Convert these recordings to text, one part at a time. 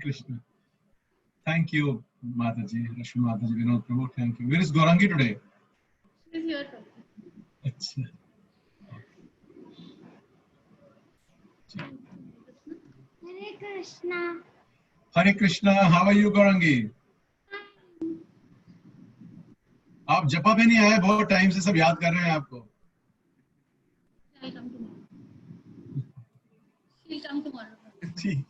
Krishna. Thank you, Mataji, Rashmi Mataji, Vinod Prabhu. Thank you. Where is Gaurangi today? She's here. Achha. Hare Krishna. Hare Krishna. How are you, Gaurangi? आप जपा पे नहीं आए, बहुत time से सब याद कर रहे हैं आपको. She'll come tomorrow. She'll come tomorrow. ठीक.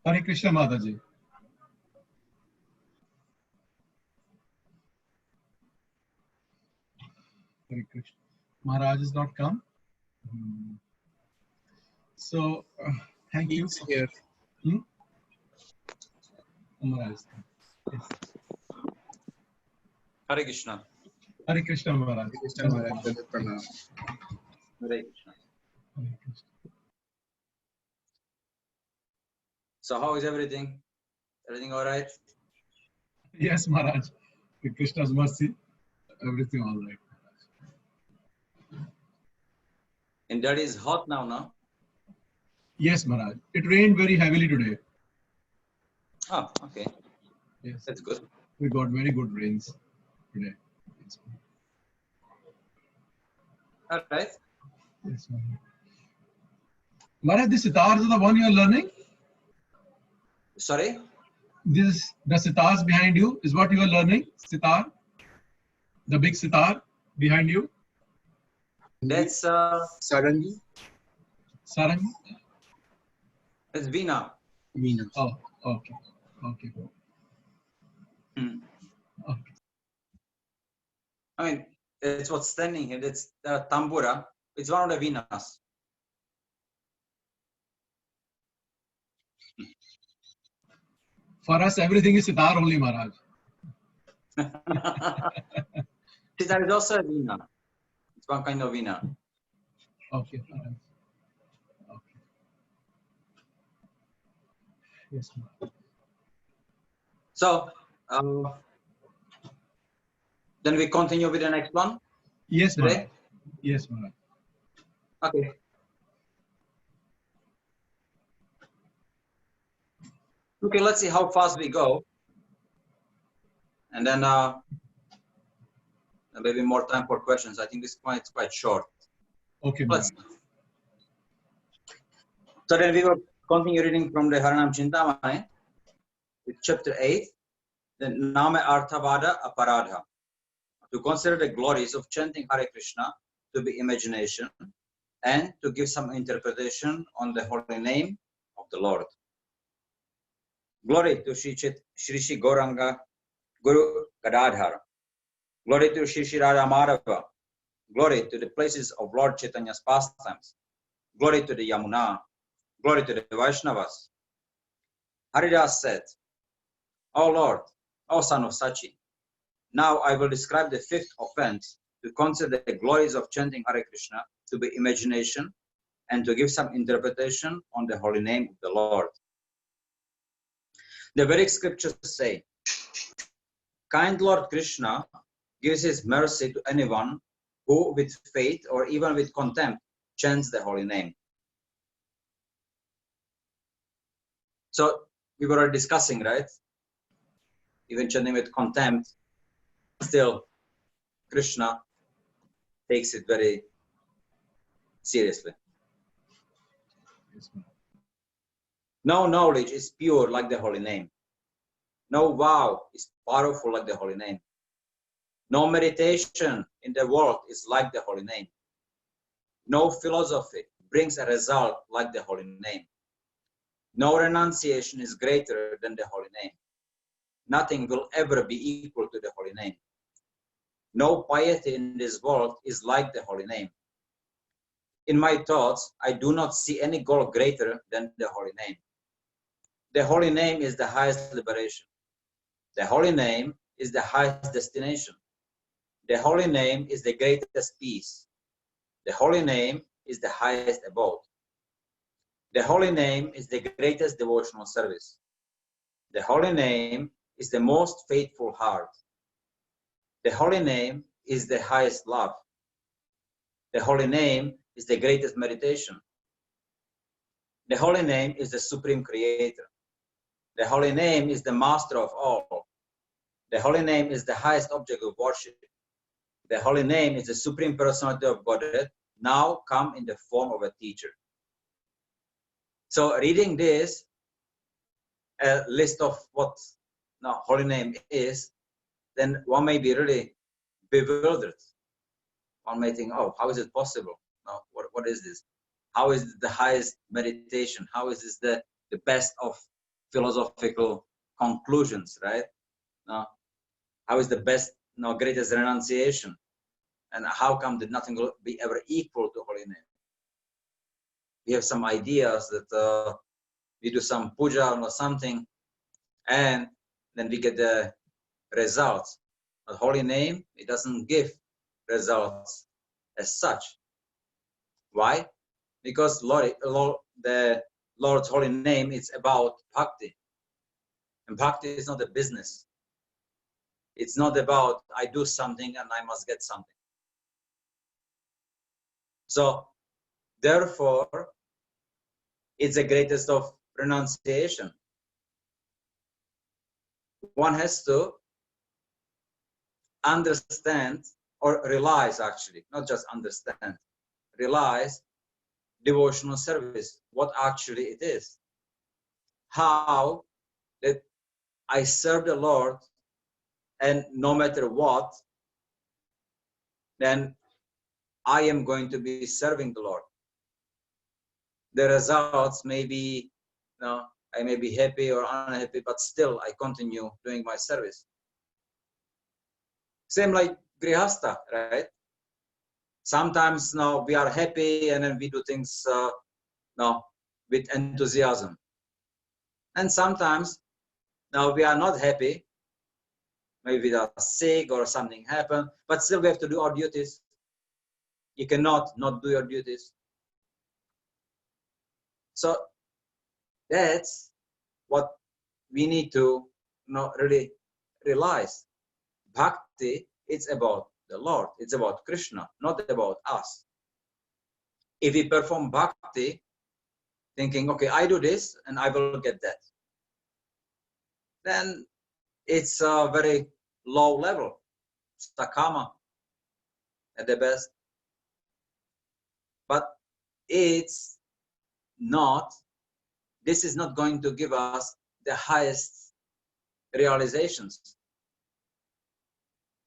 Hare Krishna, Mataji. Hare Krishna. Maharaj has not come. So, thank you. He's here. Maharaj. Yes. Hare Krishna. Hare Krishna, Maharaj. Krishna Maharaj, pranam. Hare Krishna. Hare Krishna. So how is everything? Everything all right? Yes, Maharaj. With Krishna's mercy, everything all right. And that is hot now, no? Yes, Maharaj. It rained very heavily today. Oh, okay. Yes, That's good. we got very good rains today. Yes, All right. yes, Maharaj. Maharaj, the sitars are the one you are learning? Sorry? The sitars behind you is what you are learning? Sitar? The big sitar behind you? That's Sarangi? Sarang? that's Veena. Veena. Oh, okay. Okay. Hmm. Okay. I mean, that's what's standing here. That's tambura. It's one of the Veenas. For us, everything is sitar only, Maharaj. Sitar is also a Veena. It's one kind of Veena. Okay, Maharaj. Okay. Yes, Maharaj. So, then we continue with the next one. Yes, Today? Maharaj. Yes, Maharaj. Okay. Okay, let's see how fast we go. And then maybe more time for questions. I think this point is quite short. Okay, Maharaj. Let's. So then we will continue reading from the Harinama Cintamani with chapter 8, the Nama Arthavada Aparadha. To consider the glories of chanting Hare Krishna to be imagination and to give some interpretation on the holy name of the Lord. Glory to Shri Gauranga Guru Gadadhar. Glory to Shri Radha Madhava. Glory to the places of Lord Chaitanya's pastimes. Glory to the Yamuna. Glory to the Vaishnavas. Haridas said, O Lord, O son of Sachi, now I will describe the fifth offense to consider the glories of chanting Hare Krishna to be imagination and to give some interpretation on the holy name of the Lord. The Vedic scriptures say, kind Lord Krishna gives his mercy to anyone who with faith or even with contempt chants the holy name. So we were discussing, right? Even chanting with contempt, still Krishna takes it very seriously. Yes, Maharaj. No knowledge is pure like the holy name. No vow is powerful like the holy name. No meditation in the world is like the holy name. No philosophy brings a result like the holy name. No renunciation is greater than the holy name. Nothing will ever be equal to the holy name. No piety in this world is like the holy name. In my thoughts, I do not see any goal greater than the holy name. The holy name is the highest liberation. The holy name is the highest destination. The holy name is the greatest peace. The holy name is the highest abode. The holy name is the greatest devotional service. The holy name is the most faithful heart. The holy name is the highest love. The holy name is the greatest meditation. The holy name is the supreme creator. The holy name is the master of all. The holy name is the highest object of worship. The holy name is the supreme personality of Godhead, now come in the form of a teacher. So reading this, a list of what now holy name is, then one may be really bewildered. One may think, oh, how is it possible? Now, what is this? How is it the highest meditation? How is this the best of philosophical conclusions, right? Now, how is the best, greatest renunciation? And how come that nothing will be ever equal to holy name? We have some ideas that we do some puja or something, and then we get the results. But holy name, it doesn't give results as such. Why? Because the Lord's holy name is about bhakti. And bhakti is not a business. It's not about I do something and I must get something. So, therefore, it's the greatest of renunciation. One has to understand or realize, actually, not just understand, realize devotional service, what actually it is. How that I serve the Lord, and no matter what, then I am going to be serving the Lord. The results may be, I may be happy or unhappy, but still I continue doing my service. Same like Grihastha, right? Sometimes now we are happy and then we do things with enthusiasm. And sometimes now we are not happy, maybe we are sick or something happened, but still we have to do our duties. You cannot not do your duties. So that's what we need to really realize. Bhakti, it's about the Lord. It's about Krishna, not about us. If we perform bhakti, thinking, okay, I do this and I will get that, then it's a very low level, sakama at the best. But it's not, this is not going to give us the highest realizations.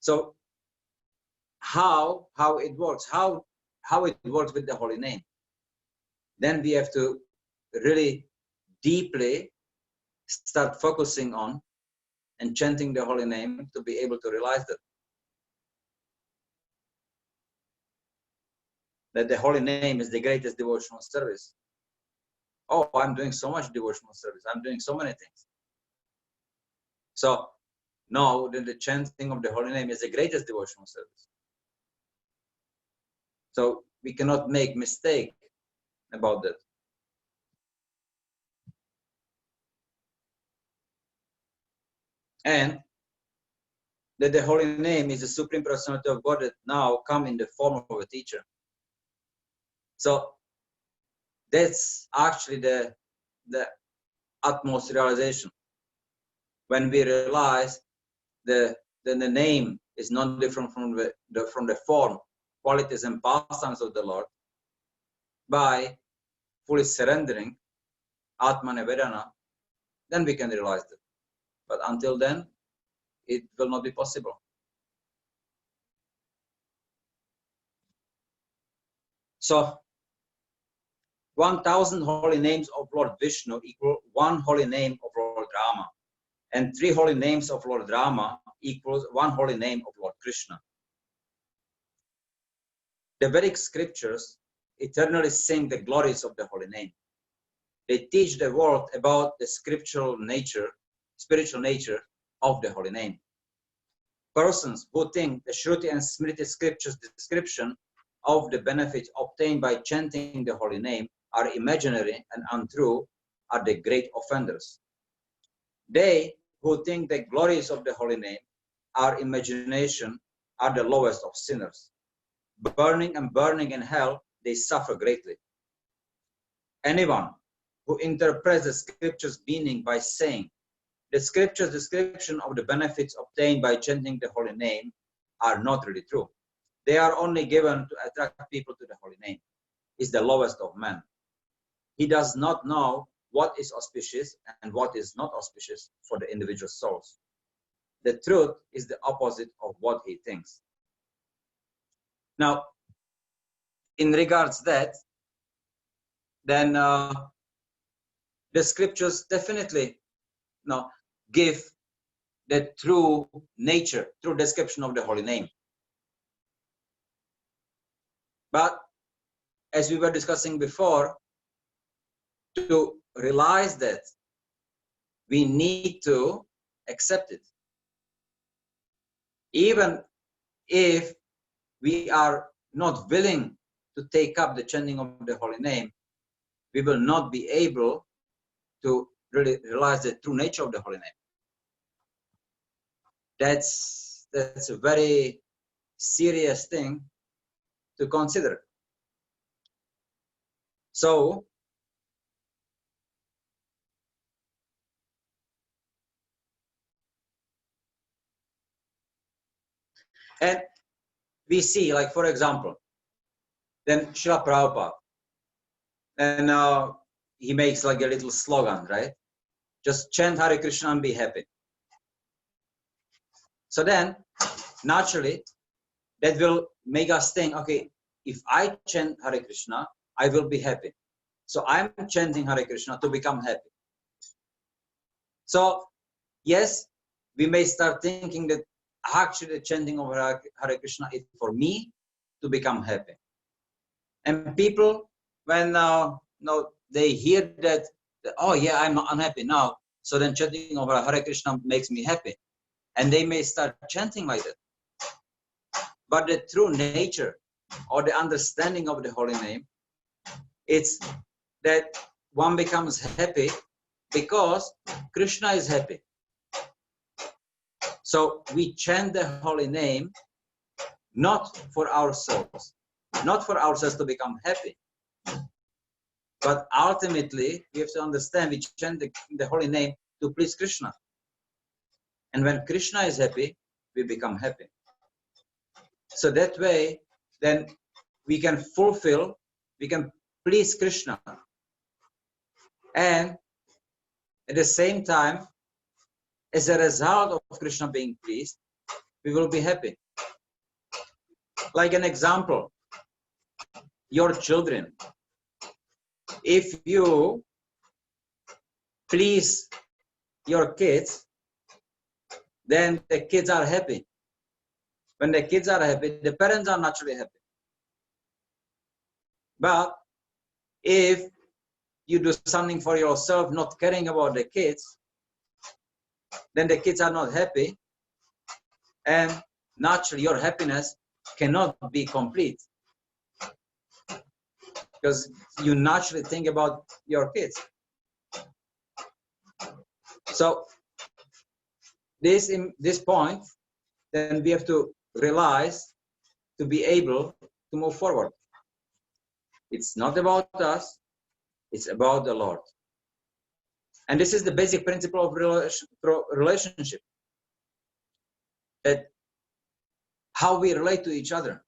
So how it works, how it works with the holy name, then we have to really deeply start focusing on and chanting the holy name to be able to realize that the holy name is the greatest devotional service. Oh, I'm doing so much devotional service. I'm doing so many things. So now the chanting of the holy name is the greatest devotional service. So we cannot make mistake about that. And that the holy name is the supreme personality of God that now come in the form of a teacher. So that's actually the utmost realization. When we realize the name is not different from the form, qualities and pastimes of the Lord, by fully surrendering Atmana Vedana, then we can realize that. But until then, it will not be possible. So 1,000 holy names of Lord Vishnu equal 1 holy name of Lord Rama, and 3 holy names of Lord Rama equals 1 holy name of Lord Krishna. The Vedic scriptures eternally sing the glories of the holy name. They teach the world about the spiritual nature of the holy name. Persons who think the Shruti and Smriti scriptures description of the benefits obtained by chanting the holy name are imaginary and untrue are the great offenders. They who think the glories of the holy name are imagination are the lowest of sinners. Burning in hell, they suffer greatly. Anyone who interprets the scripture's meaning by saying, the scripture's description of the benefits obtained by chanting the holy name are not really true. They are only given to attract people to the holy name. Is the lowest of men. He does not know what is auspicious and what is not auspicious for the individual souls. The truth is the opposite of what he thinks. Now, in regards to that, then the scriptures definitely give the true nature, true description of the holy name. But as we were discussing before, to realize that, we need to accept it. Even if we are not willing to take up the chanting of the holy name, we will not be able to really realize the true nature of the holy name. That's a very serious thing to consider. So, and we see, like, for example, then Srila Prabhupada, and he makes like a little slogan, right? Just chant Hare Krishna and be happy. So then, naturally, that will make us think, okay, if I chant Hare Krishna, I will be happy. So I'm chanting Hare Krishna to become happy. So, yes, we may start thinking that actually the chanting of Hare Krishna is for me to become happy. And people, when they hear that, oh yeah, I'm unhappy now, so then chanting of Hare Krishna makes me happy. And they may start chanting like that. But the true nature or the understanding of the holy name, it's that one becomes happy because Krishna is happy. So we chant the holy name not for ourselves, not for ourselves to become happy, but ultimately we have to understand we chant the holy name to please Krishna. And when Krishna is happy, we become happy. So that way, then we can fulfill, we can please Krishna. And at the same time, as a result of Krishna being pleased, we will be happy. Like an example, your children. If you please your kids, then the kids are happy. When the kids are happy, the parents are naturally happy. But if you do something for yourself, not caring about the kids, then the kids are not happy. And naturally, your happiness cannot be complete. Because you naturally think about your kids. So, this point, then we have to realize to be able to move forward. It's not about us, it's about the Lord. And this is the basic principle of relationship. That how we relate to each other,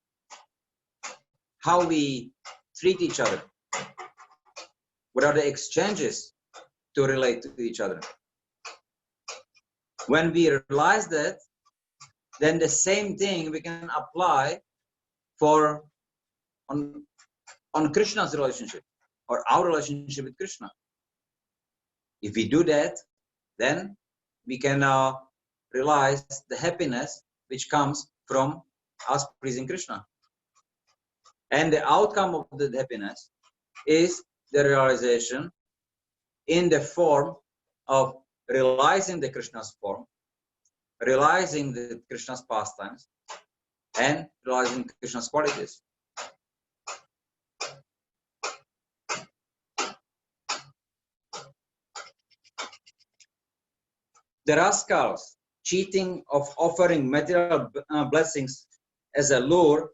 how we treat each other, what are the exchanges to relate to each other. When we realize that, then the same thing we can apply for on Krishna's relationship or our relationship with Krishna. If we do that, then we can realize the happiness which comes from us pleasing Krishna. And the outcome of the happiness is the realization in the form of realizing the Krishna's form, realizing the Krishna's pastimes, and realizing Krishna's qualities. The rascals cheating of offering material blessings as a lure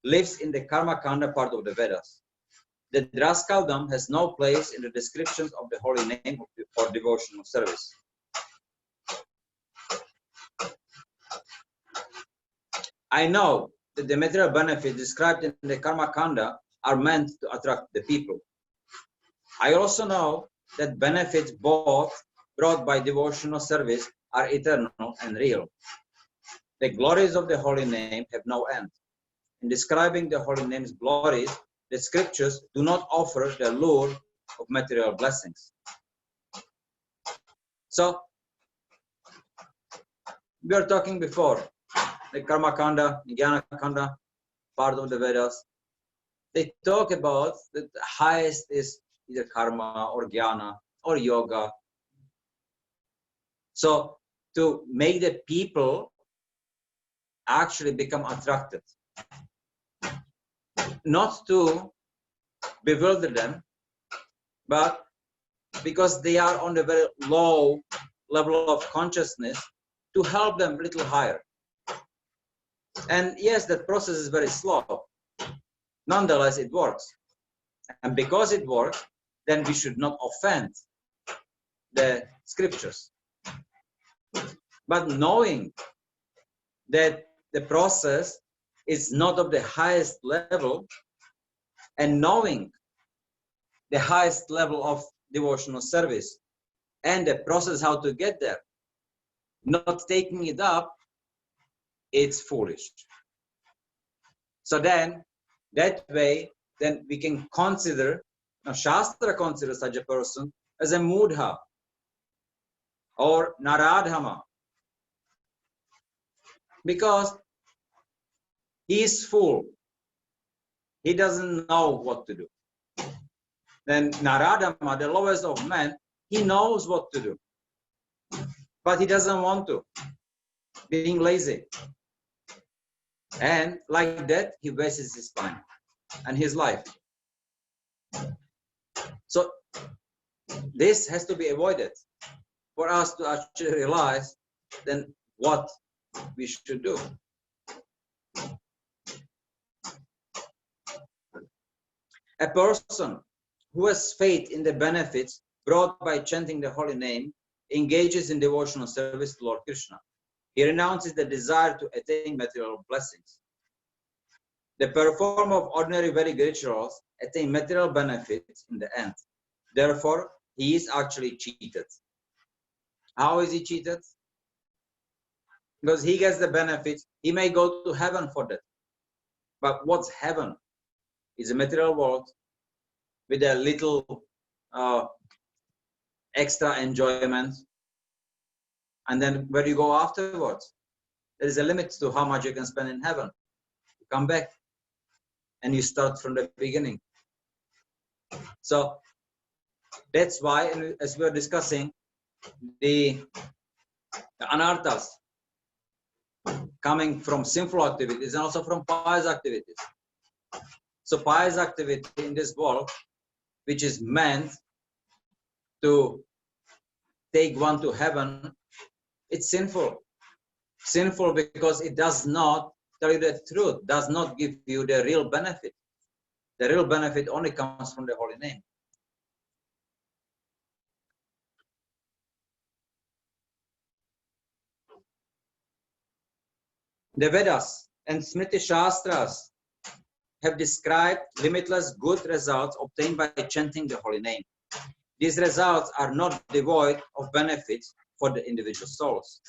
lives in the Karma Kanda part of the Vedas. that rascaldom has no place in the descriptions of the holy name or devotional service. I know that the material benefits described in the Karma Kanda are meant to attract the people. I also know that benefits both brought by devotional service are eternal and real. The glories of the holy name have no end. In describing the holy name's glories, the scriptures do not offer the lure of material blessings. So, we were talking before, the Karma Kanda, Jnana Kanda, part of the Vedas. They talk about that the highest is either karma or jnana or yoga. So, to make the people actually become attracted, not to bewilder them, but because they are on a very low level of consciousness, to help them a little higher. And yes, that process is very slow. Nonetheless, it works. And because it works, then we should not offend the scriptures. But knowing that the process is not of the highest level, and knowing the highest level of devotional service and the process how to get there, not taking it up, it's foolish. So then, that way, then we can consider, now Shastra considers such a person as a mudha or naradhama, because he is full. He doesn't know what to do. Then Naradhama, the lowest of men, he knows what to do, but he doesn't want to, being lazy. And like that, he wastes his time and his life. So this has to be avoided for us to actually realize then what we should do. A person who has faith in the benefits brought by chanting the holy name engages in devotional service to Lord Krishna. He renounces the desire to attain material blessings. The performer of ordinary Vedic rituals attain material benefits in the end. Therefore, he is actually cheated. How is he cheated? Because he gets the benefits. He may go to heaven for that. But what's heaven? It's a material world with a little extra enjoyment. And then where do you go afterwards? There is a limit to how much you can spend in heaven. You come back and you start from the beginning. So that's why, as we were discussing, the anarthas coming from sinful activities and also from pious activities. So pious activity in this world, which is meant to take one to heaven, it's sinful. Sinful because it does not tell you the truth, does not give you the real benefit. The real benefit only comes from the holy name. The Vedas and Smriti Shastras have described limitless good results obtained by chanting the holy name. These results are not devoid of benefits for the individual souls.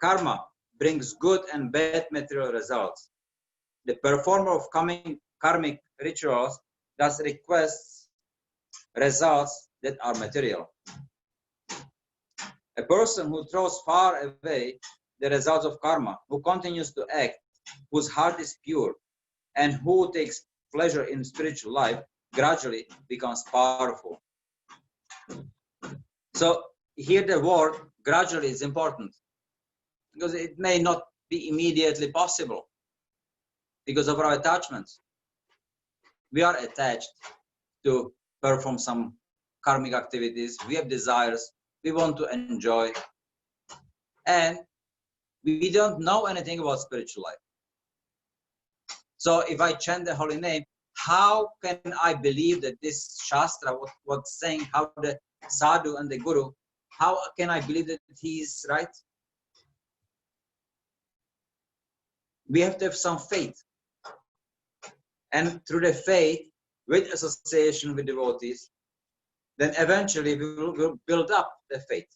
Karma brings good and bad material results. The performer of karmic rituals thus requests results that are material. A person who throws far away the results of karma, who continues to act, whose heart is pure, and who takes pleasure in spiritual life, gradually becomes powerful. So here the word gradually is important, because it may not be immediately possible because of our attachments. We are attached to perform some karmic activities. We have desires. We want to enjoy. And we don't know anything about spiritual life. So if I chant the holy name, how can I believe that this Shastra, what's saying, how the Sadhu and the Guru, how can I believe that he is right? We have to have some faith. And through the faith, with association with devotees, then eventually we will build up the faith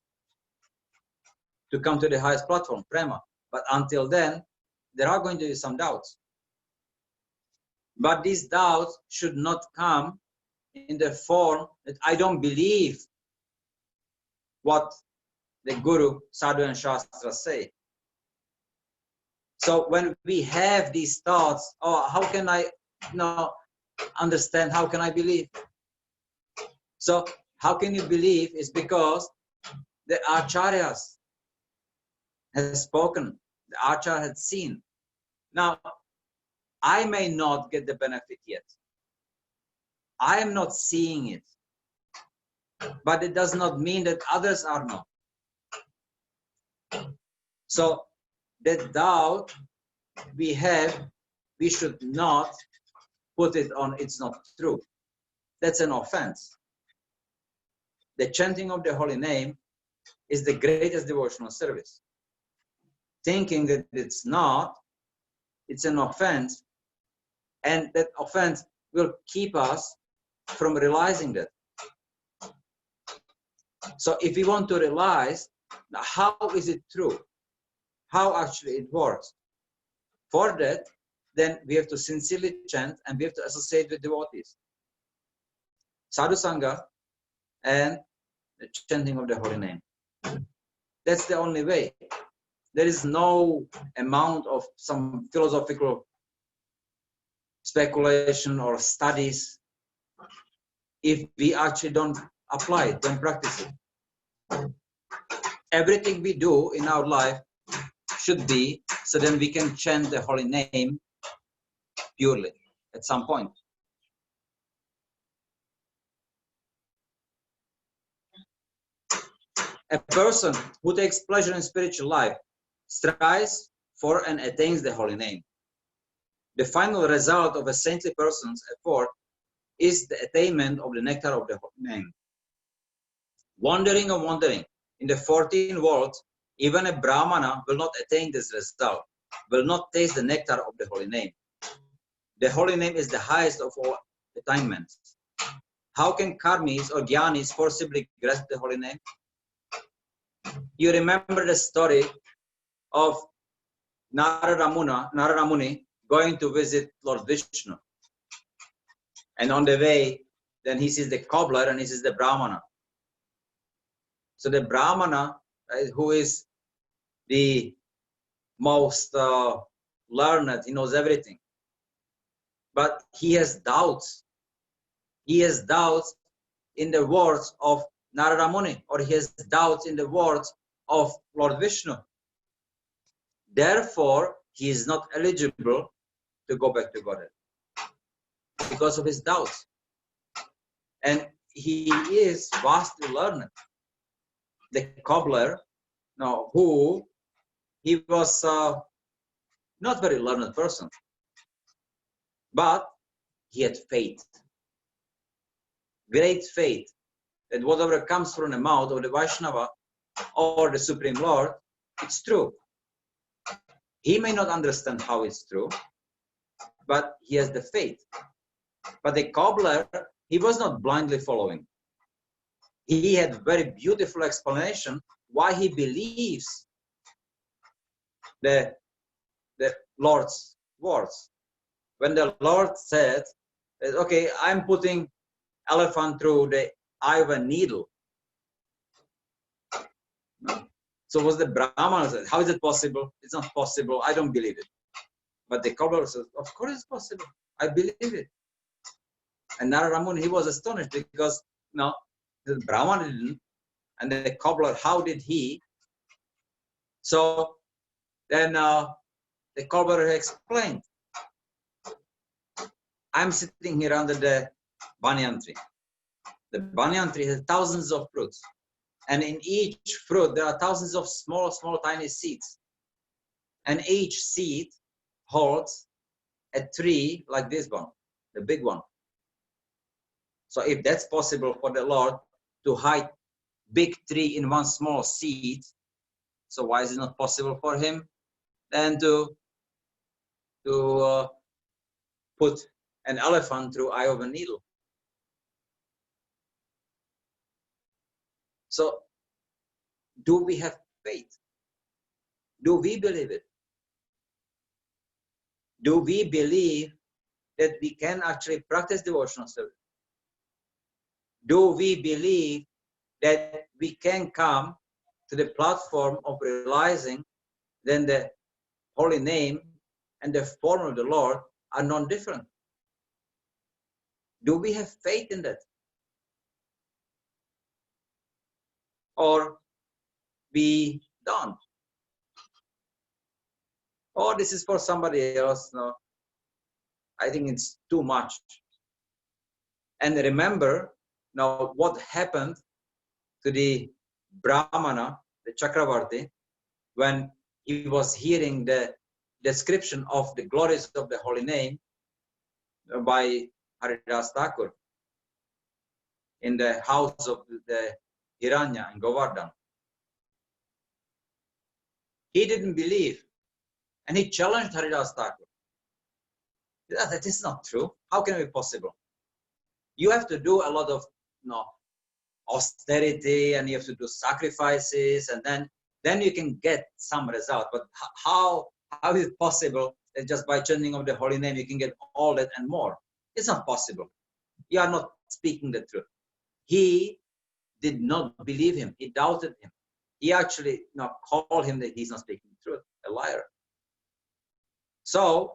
to come to the highest platform, prema. But until then, there are going to be some doubts. But these doubts should not come in the form that I don't believe what the Guru, Sadhu and Shastra say. So when we have these thoughts, oh, how can I understand, how can I believe? So how can you believe is because the Acharyas has spoken, the Acharya had seen. Now, I may not get the benefit yet. I am not seeing it. But it does not mean that others are not. So that doubt we have, we should not put it on it's not true. That's an offense. The chanting of the holy name is the greatest devotional service. Thinking that it's not, it's an offense, and that offense will keep us from realizing that. So if we want to realize how is it true, how actually it works, for that, then we have to sincerely chant and we have to associate with devotees. Sadhu Sangha and the chanting of the holy name. That's the only way. There is no amount of some philosophical speculation or studies if we actually don't apply it, don't practice it. Everything we do in our life should be so then we can chant the holy name purely at some point. A person who takes pleasure in spiritual life strives for and attains the holy name. The final result of a saintly person's effort is the attainment of the nectar of the holy name. Wandering and wandering in the 14 worlds, even a Brahmana will not attain this result, will not taste the nectar of the holy name. The holy name is the highest of all attainments. How can karmis or jnanis forcibly grasp the holy name? You remember the story of Narada Muni going to visit Lord Vishnu. And on the way, then he sees the cobbler and he sees the Brahmana. So the Brahmana, who is the most learned, he knows everything. But he has doubts. He has doubts in the words of Narada Muni, or he has doubts in the words of Lord Vishnu. Therefore, he is not eligible to go back to Godhead because of his doubts. And he is vastly learned. The cobbler, who he was not very learned person, but he had faith, great faith, that whatever comes from the mouth of the Vaishnava or the Supreme Lord, it's true. He may not understand how it's true, but he has the faith. But the cobbler, he was not blindly following. He had very beautiful explanation why he believes the Lord's words. When the Lord said, okay, I'm putting elephant through the eye of a needle. So was the Brahmana said, how is it possible? It's not possible. I don't believe it. But the cobbler says, of course it's possible. I believe it. And Narada Muni, he was astonished because the Brahmana didn't, and the cobbler, how did he? So then the cobbler explained, I'm sitting here under the banyan tree. The banyan tree has thousands of fruits. And in each fruit, there are thousands of small, tiny seeds. And each seed holds a tree like this one. the big one. So if that's possible for the Lord to hide big tree in one small seed, so why is it not possible for him then to put an elephant through eye of a needle? So do we have faith? Do we believe it? Do we believe that we can actually practice devotional service? Do we believe that we can come to the platform of realizing then the holy name and the form of the Lord are non-different? Do we have faith in that? Or we don't? Or this is for somebody else? No, I think it's too much. And remember now what happened to the Brahmana, the Chakravarti, when he was hearing the description of the glories of the holy name by Haridas Thakur in the house of the Hiranya in Govardhan. He didn't believe, and he challenged Haridas Thakur. That is not true. How can it be possible? You have to do a lot of austerity, and you have to do sacrifices, and then you can get some result. But how is it possible that just by chanting of the holy name you can get all that and more? It's not possible. You are not speaking the truth. He did not believe him. He doubted him. He actually called him that he's not speaking the truth, a liar. So,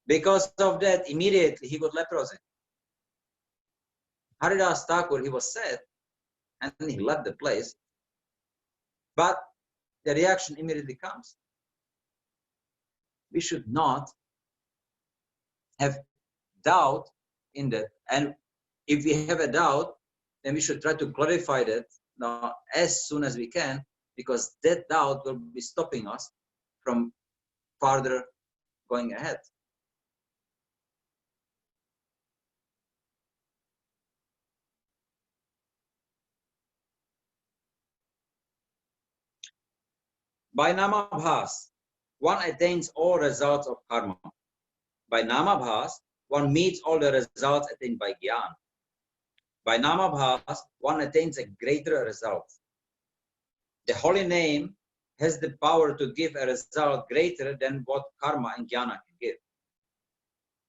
because of that, immediately he got leprosy. Haridas Thakur, he was sad, and he left the place. But the reaction immediately comes. We should not have doubt in that. And if we have a doubt, then we should try to clarify that now as soon as we can, because that doubt will be stopping us from further going ahead. By Namabhas, one attains all results of karma. By Namabhas, one meets all the results attained by Gyan. By Namabhas, one attains a greater result. The holy name has the power to give a result greater than what karma and jnana can give.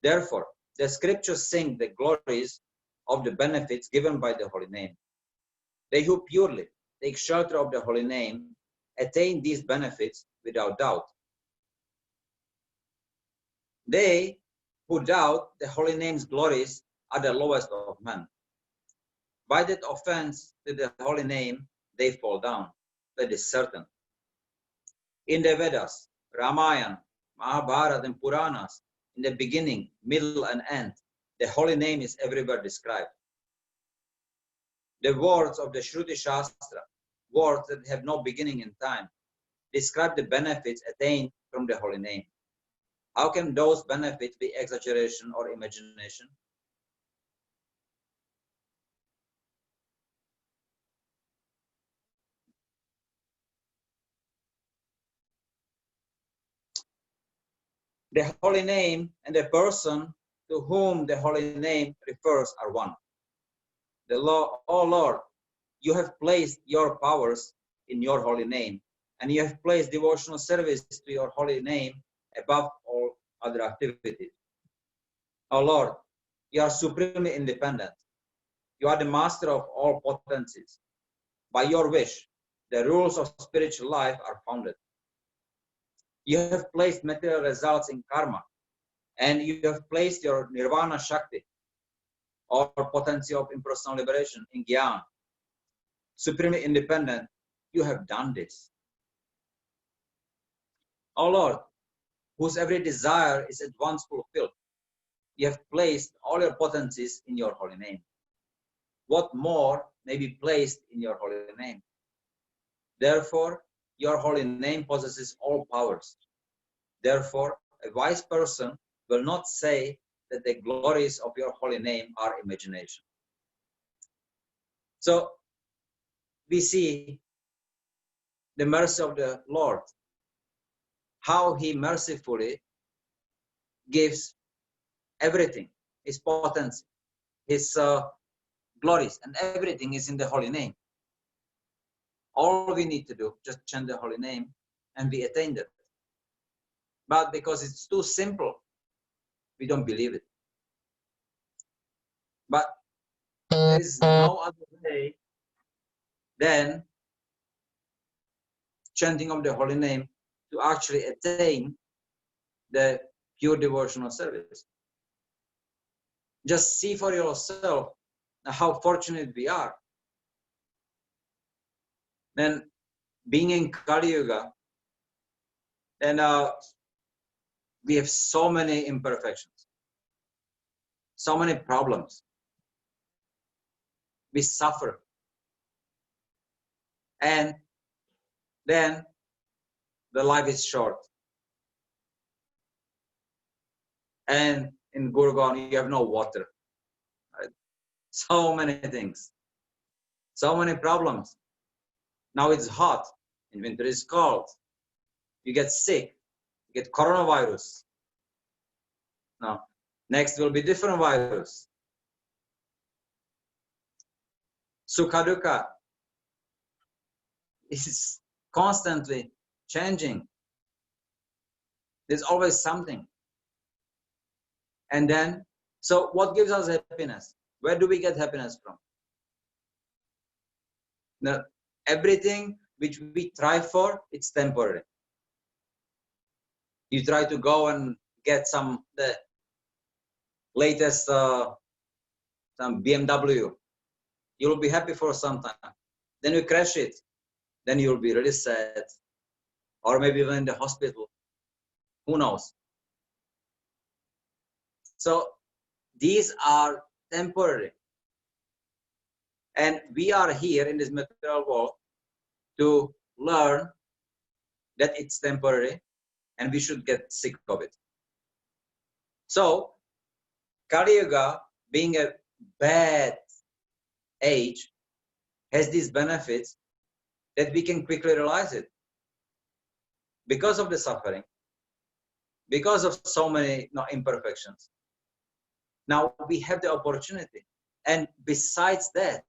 Therefore, the scriptures sing the glories of the benefits given by the holy name. They who purely take shelter of the holy name attain these benefits without doubt. They who doubt the holy name's glories are the lowest of men. By that offense to the holy name, they fall down. That is certain. In the Vedas, Ramayana, Mahabharata, and Puranas, in the beginning, middle, and end, the holy name is everywhere described. The words of the Shruti Shastra, words that have no beginning in time, describe the benefits attained from the holy name. How can those benefits be exaggeration or imagination? The holy name and the person to whom the holy name refers are one. The Lord, oh Lord, you have placed your powers in your holy name, and you have placed devotional service to your holy name above all other activities. Oh Lord, you are supremely independent. You are the master of all potencies. By your wish, the rules of spiritual life are founded. You have placed material results in karma, and you have placed your nirvana shakti, or potency of impersonal liberation, in jnana. Supremely independent, you have done this. O Lord, whose every desire is at once fulfilled, you have placed all your potencies in your holy name. What more may be placed in your holy name? Therefore, your holy name possesses all powers. Therefore, a wise person will not say that the glories of your holy name are imagination. So we see the mercy of the Lord, how he mercifully gives everything, his potency, his glories, and everything is in the holy name. All we need to do, just chant the holy name, and we attain it. But because it's too simple, we don't believe it. But there is no other way than chanting of the holy name to actually attain the pure devotional service. Just see for yourself how fortunate we are. Then being in Kali Yuga, and we have so many imperfections, so many problems. We suffer. And then the life is short. And in Gurgaon, you have no water. Right? So many things. So many problems. Now it's hot. In winter it's cold. You get sick. You get coronavirus. Now, next will be different virus. Sukha dukkha is constantly changing. There's always something. And then, so what gives us happiness? Where do we get happiness from? Now, everything which we try for, it's temporary. You try to go and get the latest some BMW. You'll be happy for some time. Then you crash it. Then you'll be really sad. Or maybe even in the hospital. Who knows? So these are temporary. And we are here in this material world to learn that it's temporary and we should get sick of it. So Kali Yuga, being a bad age, has these benefits that we can quickly realize it. Because of the suffering, because of so many imperfections. Now we have the opportunity. And besides that,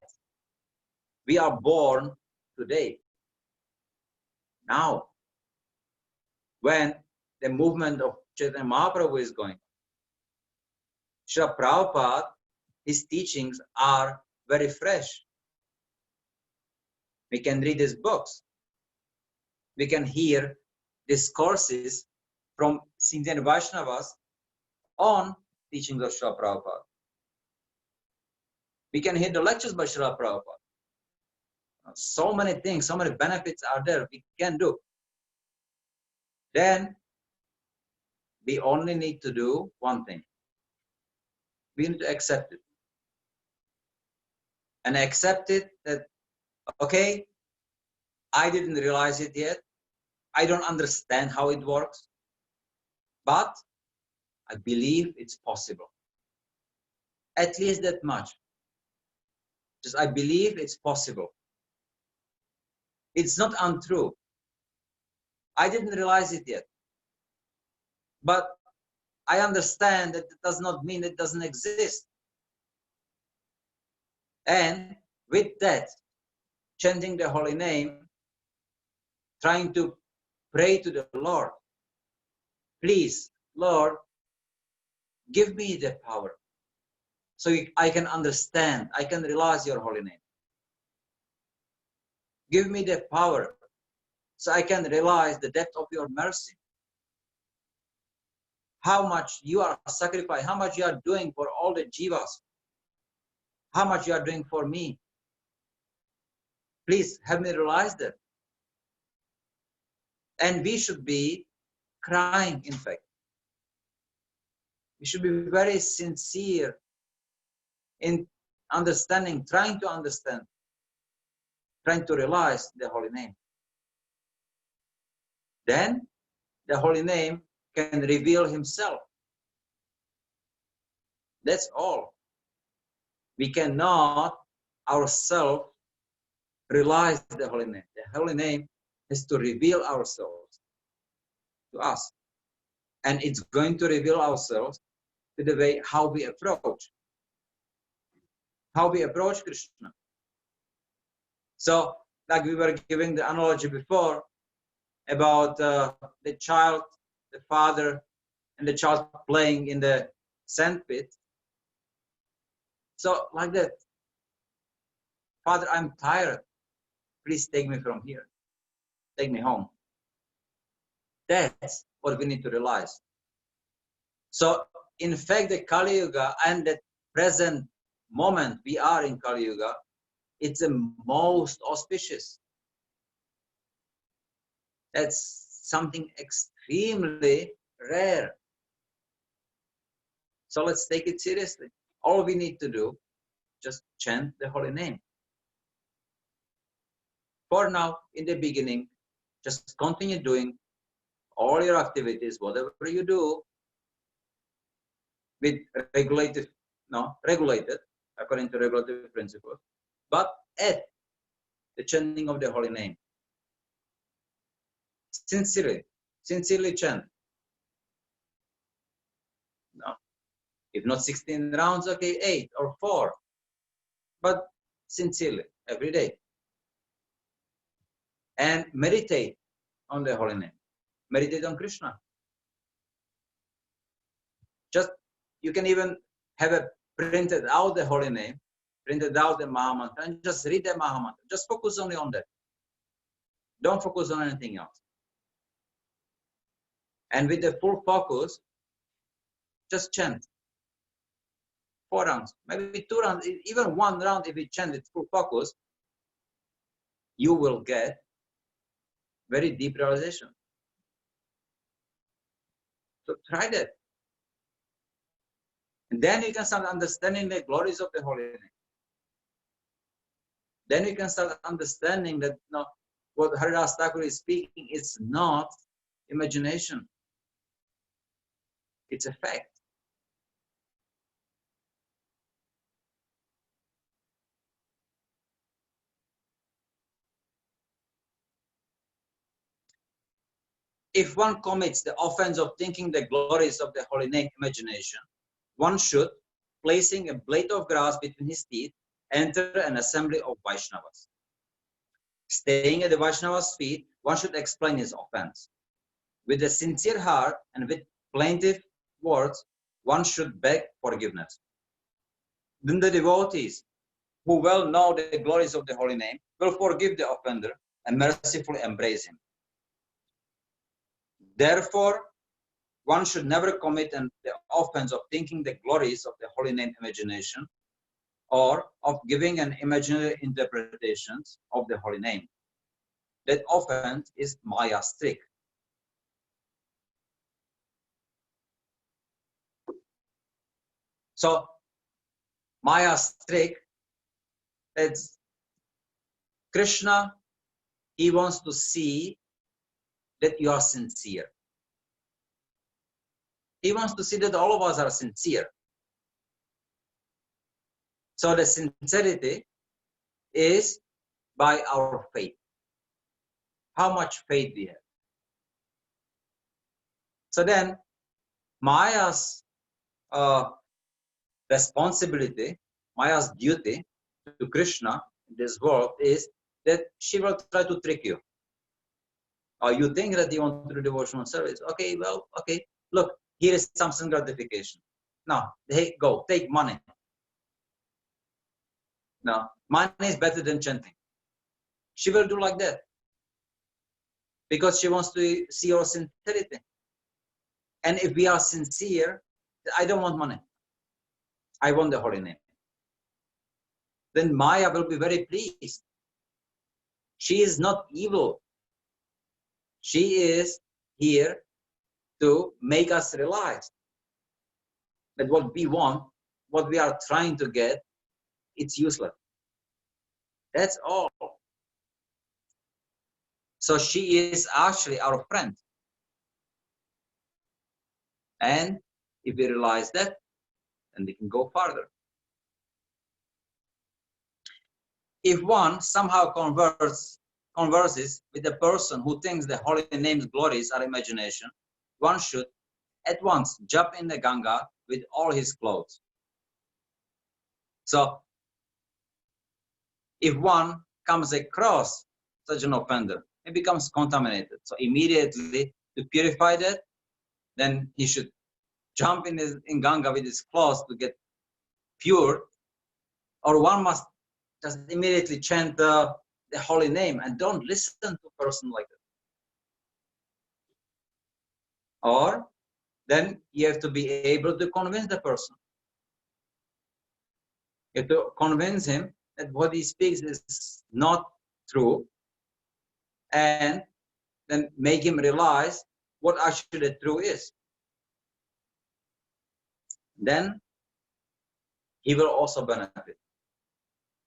we are born today. Now, when the movement of Chaitanya Mahaprabhu is going, Srila Prabhupada, his teachings are very fresh. We can read his books. We can hear discourses from Indian Vaishnavas on teachings of Srila Prabhupada. We can hear the lectures by Srila Prabhupada. So many things, so many benefits are there we can do. Then we only need to do one thing. We need to accept it. And accept it that, okay, I didn't realize it yet. I don't understand how it works. But I believe it's possible. At least that much. Just I believe it's possible. It's not untrue. I didn't realize it yet. But I understand that it does not mean it doesn't exist. And with that, chanting the holy name, trying to pray to the Lord, please, Lord, give me the power so I can understand, I can realize your holy name. Give me the power so I can realize the depth of your mercy. How much you are sacrificing, how much you are doing for all the jivas, how much you are doing for me. Please help me realize that. And we should be crying, in fact. We should be very sincere in understanding, trying to understand, trying to realize the holy name. Then the holy name can reveal himself. That's all. We cannot ourselves realize the holy name. The holy name has to reveal ourselves to us. And it's going to reveal ourselves to the way how we approach Krishna. So, like we were giving the analogy before about the child, the father, and the child playing in the sandpit. So, like that, Father, I'm tired. Please take me from here. Take me home. That's what we need to realize. So, in fact, the Kali Yuga and the present moment we are in Kali Yuga, it's the most auspicious. That's something extremely rare. So let's take it seriously. All we need to do, just chant the holy name. For now, in the beginning, just continue doing all your activities, whatever you do, with regulated, according to regulative principles, but add the chanting of the holy name. Sincerely chant. No. If not 16 rounds, okay, 8 or 4. But sincerely, every day. And meditate on the holy name. Meditate on Krishna. Just, you can even have a printed out the holy name, printed out the Mahamantra, and just read the Mahamantra. Just focus only on that. Don't focus on anything else. And with the full focus, just chant. 4 rounds, maybe 2 rounds, even 1 round, if you chant with full focus, you will get very deep realization. So try that. And then you can start understanding the glories of the holy name. Then you can start understanding that what Haridas Thakur is speaking is not imagination. It's a fact. If one commits the offense of thinking the glories of the holy name imagination, one should, placing a blade of grass between his teeth, enter an assembly of Vaishnavas. Staying at the Vaishnavas' feet, one should explain his offense. With a sincere heart and with plaintive words, one should beg forgiveness. Then the devotees, who well know the glories of the holy name, will forgive the offender and mercifully embrace him. Therefore, one should never commit the offense of thinking the glories of the holy name imagination or of giving an imaginary interpretations of the holy name. That offense is Maya's trick. So, Maya's trick, it's Krishna, he wants to see that you are sincere. He wants to see that all of us are sincere. So the sincerity is by our faith. How much faith we have. So then, Maya's responsibility, Maya's duty to Krishna in this world is that she will try to trick you. Or you think that you want to do devotional service. Okay, well, okay, look, here is some gratification. Now, hey, go, take money. No, money is better than chanting. She will do like that. Because she wants to see your sincerity. And if we are sincere, I don't want money. I want the holy name. Then Maya will be very pleased. She is not evil. She is here to make us realize that what we want, what we are trying to get, it's useless. That's all. So she is actually our friend. And if we realize that, and we can go farther. If one somehow converses with a person who thinks the holy name's glories are imagination, one should at once jump in the Ganga with all his clothes. So, if one comes across such an offender, he becomes contaminated. So immediately to purify that, then he should jump in Ganga with his clothes to get pure, or one must just immediately chant the holy name and don't listen to a person like that. Or then you have to be able to convince the person. You have to convince him that what he speaks is not true, and then make him realize what actually the truth is. Then he will also benefit.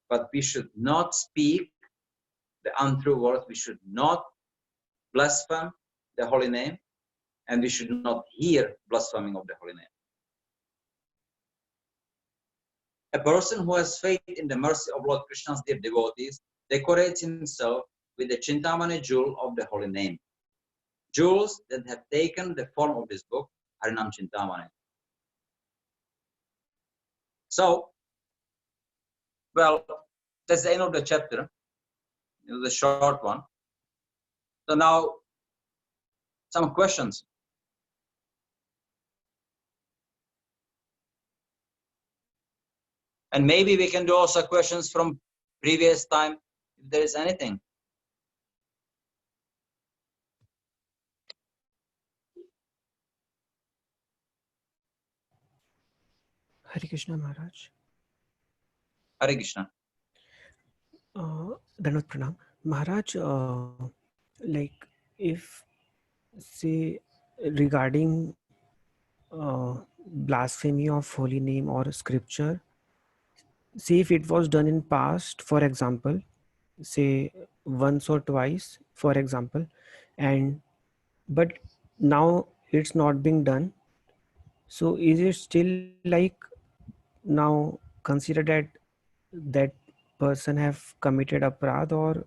But we should not speak the untrue words. We should not blaspheme the holy name, and we should not hear blaspheming of the holy name. A person who has faith in the mercy of Lord Krishna's dear devotees decorates himself with the Cintamani jewel of the holy name. Jewels that have taken the form of this book, Harinam Cintamani. So, well, that's the end of the chapter. It was a short one. So now, some questions. And maybe we can do also questions from previous time, if there is anything. Hare Krishna Maharaj. Hare Krishna. Dandavat Pranam. Maharaj, like if say regarding blasphemy of holy name or scripture, say if it was done in past, for example, say once or twice, for example, and but now it's not being done, so is it still like now consider that that person have committed aparadha, or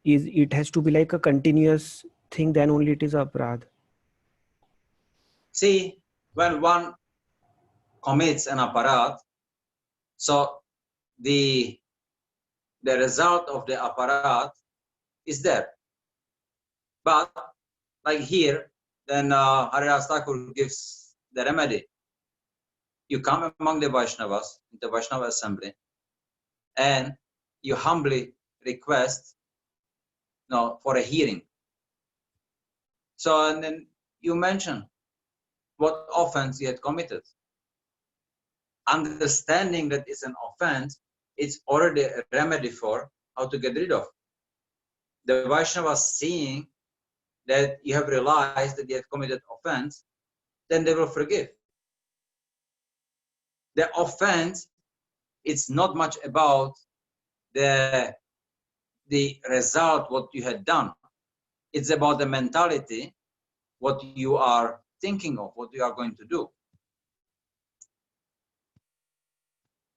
is it has to be like a continuous thing, then only it is aparadha? See, when one commits an aparadha, so the result of the aparadha is there. But like here, then Haridas Thakur gives the remedy. You come among the Vaishnavas, in the Vaishnava assembly, and you humbly request for a hearing. So, and then you mention what offense you had committed. Understanding that it's an offense, it's already a remedy for how to get rid of. The Vaishnavas seeing that you have realized that you have committed offense, then they will forgive. The offense, it's not much about the result, what you had done. It's about the mentality, what you are thinking of, what you are going to do.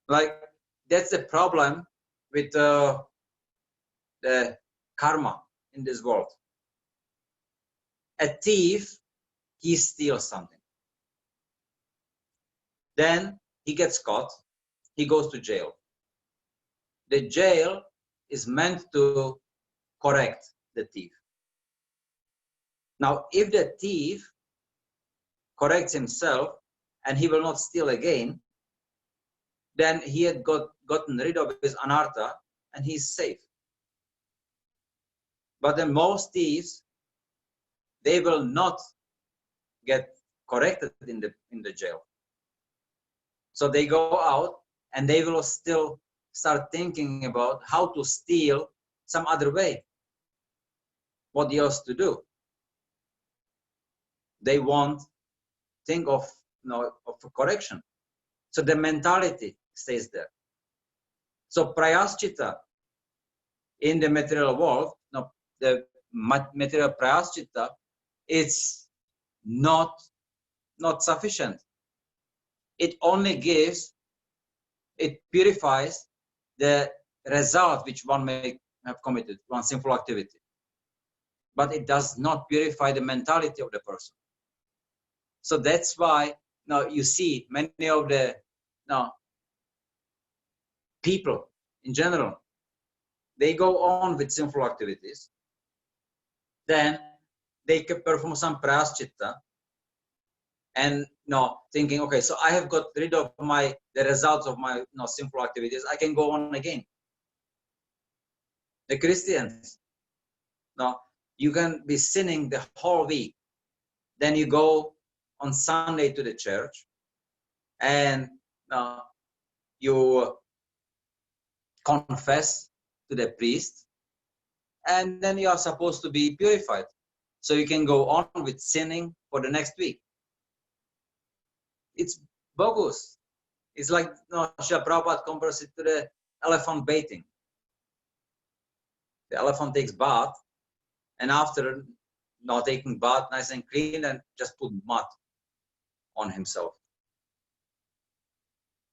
Like, that's the problem with the karma in this world. A thief, he steals something. Then he gets caught, he goes to jail. The jail is meant to correct the thief. Now, if the thief corrects himself and he will not steal again, then he had gotten rid of his anartha and he's safe. But then most thieves, they will not get corrected in the jail. So they go out and they will still start thinking about how to steal some other way. What else to do? They won't think of a correction. So the mentality stays there. So prayaschita in the material world, the material prayaschita, it's not sufficient. it only gives, it purifies the result which one may have committed, one sinful activity. But it does not purify the mentality of the person. So that's why now you see many of the people in general, they go on with sinful activities. Then they can perform some praschita and thinking, okay, so I have got rid of the results of my sinful activities. I can go on again. The Christians, you can be sinning the whole week. Then you go on Sunday to the church and you confess to the priest, and then you are supposed to be purified. So you can go on with sinning for the next week. It's bogus. It's like Srila Prabhupada compares it to the elephant bathing. The elephant takes bath, and after taking bath nice and clean, and just put mud on himself.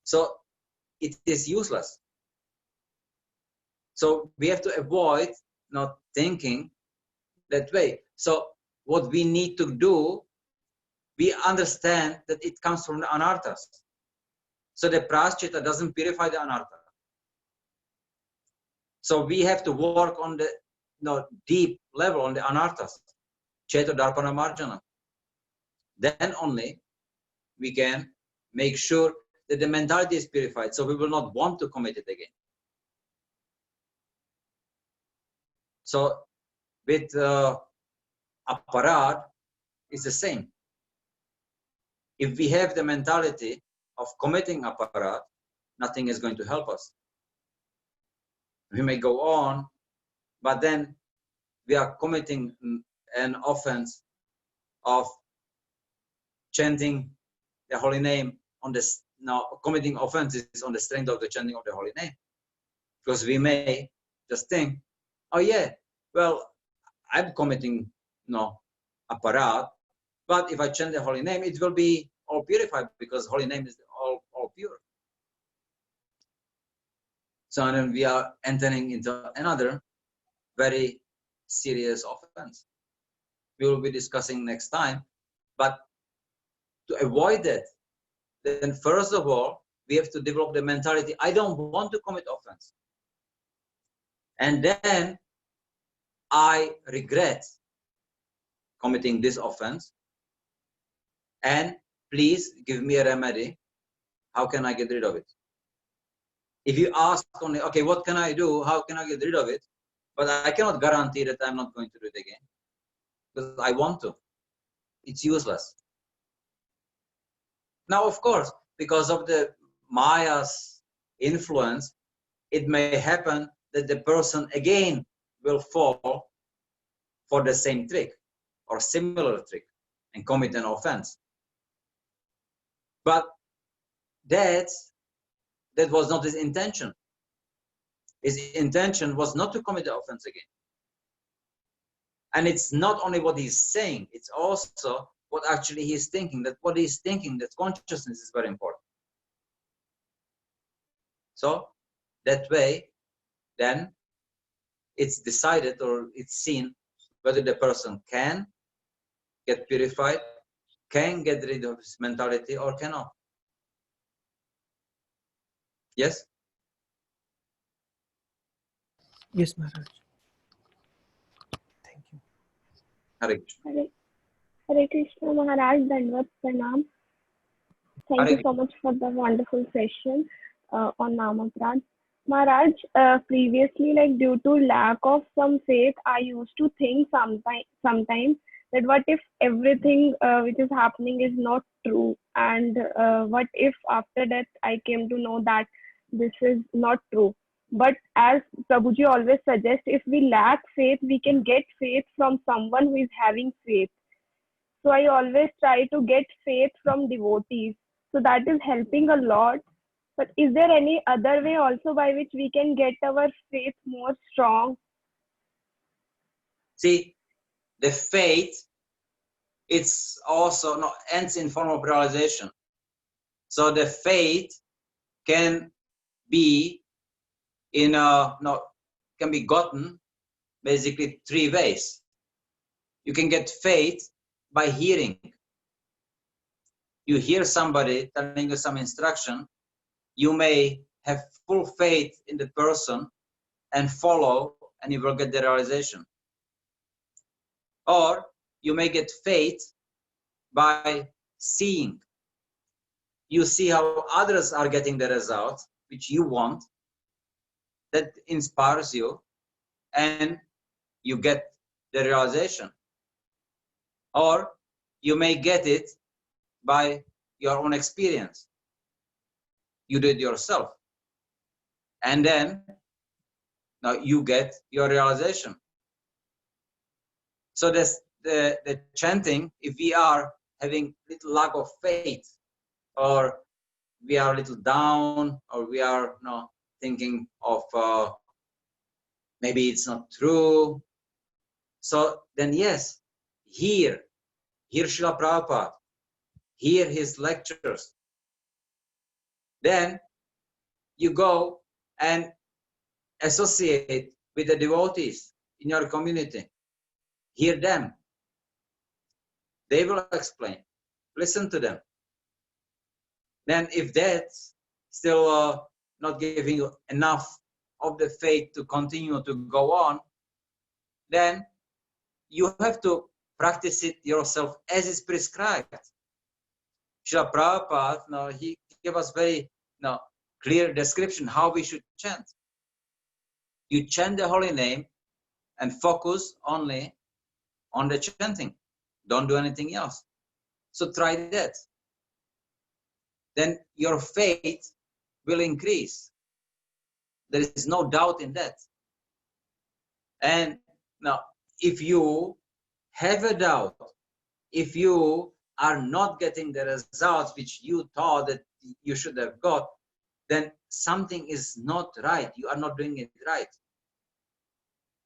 So it is useless. So we have to avoid not thinking that way. So what we need to do, we understand that it comes from the anarthas. So the praschita doesn't purify the anartha. So we have to work on the deep level, on the anarthas, Cheto Darpana Marjana. Then only we can make sure that the mentality is purified, so we will not want to commit it again. So with Aparadha, it's the same. If we have the mentality of committing Aparadha, nothing is going to help us. We may go on, but then we are committing an offense of chanting the holy name on this, committing offenses on the strength of the chanting of the holy name. Because we may just think, oh yeah, well, I'm committing Aparadha, but if I chant the holy name, it will be all purified because holy name is all pure. So then we are entering into another very serious offense. We will be discussing next time, but to avoid that, then first of all, we have to develop the mentality, I don't want to commit offense. And then I regret committing this offense, and please give me a remedy. How can I get rid of it? If you ask only, okay, what can I do? How can I get rid of it? But I cannot guarantee that I'm not going to do it again because I want to. It's useless. Now, of course, because of the Maya's influence, it may happen that the person again will fall for the same trick or similar trick and commit an offense. But that was not his intention. His intention was not to commit the offense again. And it's not only what he's saying, it's also what actually he's thinking. That what he's thinking, that consciousness is very important. So that way, then it's decided or it's seen whether the person can get purified, can get rid of his mentality or cannot. Yes? Yes, Maharaj. Thank you. Hare Krishna. Hare Krishna Maharaj, Dandvat Pranam. Thank Hare you so much for the wonderful session on Namaprad. Maharaj, previously, like due to lack of some faith, I used to think sometimes that what if everything which is happening is not true, and what if after that I came to know that this is not true. But as Prabhuji always suggests, if we lack faith, we can get faith from someone who is having faith. So I always try to get faith from devotees. So that is helping a lot. But is there any other way also by which we can get our faith more strong? See, the faith, it's also ends in form of realization. So the faith can be can be gotten basically three ways. You can get faith by hearing. You hear somebody telling you some instruction, you may have full faith in the person and follow, and you will get the realization. Or you may get faith by seeing. You see how others are getting the result which you want, that inspires you, and you get the realization. Or you may get it by your own experience. You do it yourself. And then now you get your realization. So this, the chanting, if we are having little lack of faith, or we are a little down, or we are thinking of maybe it's not true, so then yes, hear Srila Prabhupada, hear his lectures. Then you go and associate with the devotees in your community. Hear them. They will explain. Listen to them. Then if that's still not giving you enough of the faith to continue to go on, then you have to practice it yourself as is prescribed. Srila Prabhupada, he gave us very clear description how we should chant. You chant the holy name and focus only on the chanting. Don't do anything else. So try that. Then your faith will increase. There is no doubt in that. And now, if you have a doubt, if you are not getting the results which you thought that you should have got, then something is not right. You are not doing it right.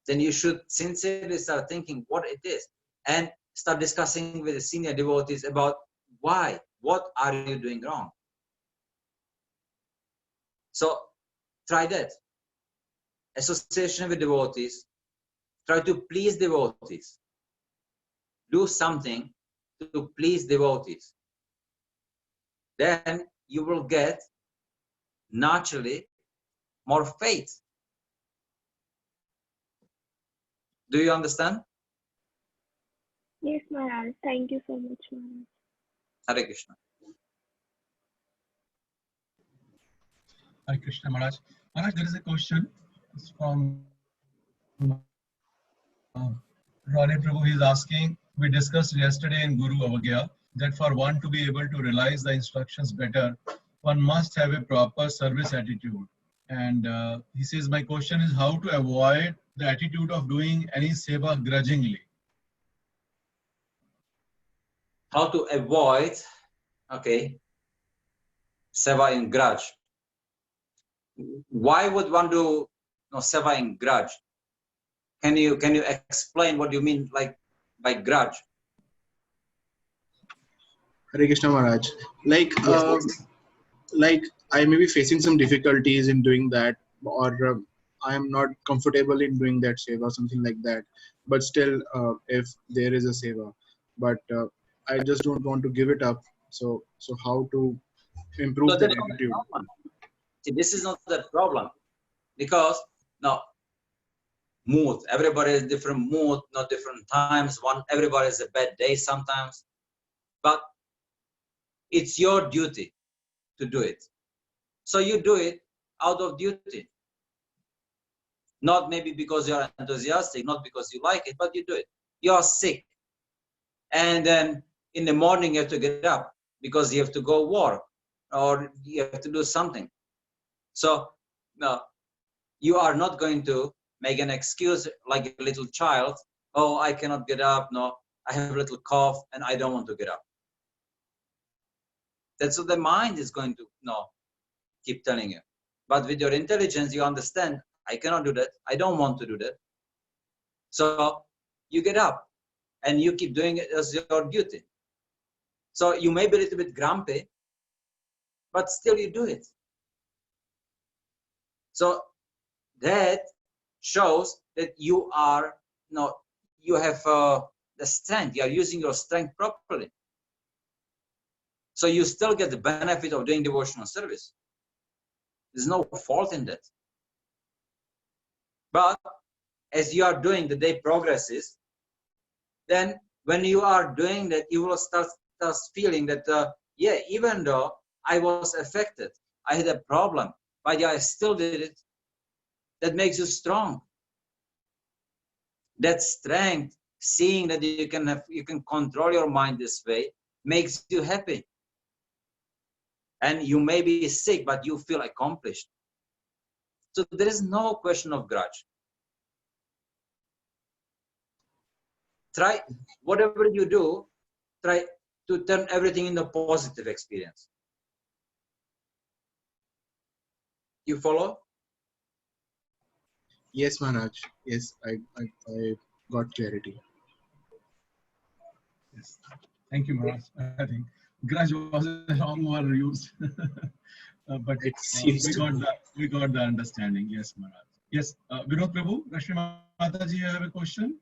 Then you should sincerely start thinking what it is and start discussing with the senior devotees about why, what are you doing wrong. So try that. Association with devotees, try to please devotees. Do something to please devotees. Then you will get naturally more faith. Do you understand? Yes, Maharaj. Thank you so much, Maharaj. Hare Krishna. Hare Krishna Maharaj. Maharaj, there is a question. It's from Ronnie Prabhu. He's asking, we discussed yesterday in Guru Avagya that for one to be able to realize the instructions better, one must have a proper service attitude. And he says, my question is how to avoid the attitude of doing any seva grudgingly. How to avoid, seva in grudge. Why would one do seva in grudge? Can you explain what you mean by grudge? Hare Krishna Maharaj. Like I may be facing some difficulties in doing that, or I am not comfortable in doing that seva, something like that. But still, if there is a seva, but I just don't want to give it up. So how to improve that attitude? See, this is not the problem, because now mood. Everybody is different mood, not different times. Everybody has a bad day sometimes, but it's your duty to do it. So you do it out of duty. Not maybe because you're enthusiastic, not because you like it, but you do it. You're sick. And then in the morning you have to get up because you have to go work or you have to do something. So no, you are not going to make an excuse like a little child. Oh, I cannot get up. No, I have a little cough and I don't want to get up. That's what the mind is going to keep telling you. But with your intelligence, you understand, I cannot do that. I don't want to do that. So you get up and you keep doing it as your duty. So you may be a little bit grumpy, but still you do it. So that shows that you are, you have the strength. You are using your strength properly. So you still get the benefit of doing devotional service. There's no fault in that. But as you are doing, the day progresses, then when you are doing that, you will start feeling that, yeah, even though I was affected, I had a problem, but yeah, I still did it. That makes you strong. That strength, seeing that you can control your mind this way, makes you happy. And you may be sick, but you feel accomplished. So there is no question of grudge. Try, whatever you do, try to turn everything into positive experience. You follow? Yes, Maharaj. Yes, I got clarity. Yes. Thank you, Maharaj. I think grudge was a wrong word used. But It seems we got the understanding. Yes, Maharaj. Yes, Vinod Prabhu, Rashmi Mataji, you have a question?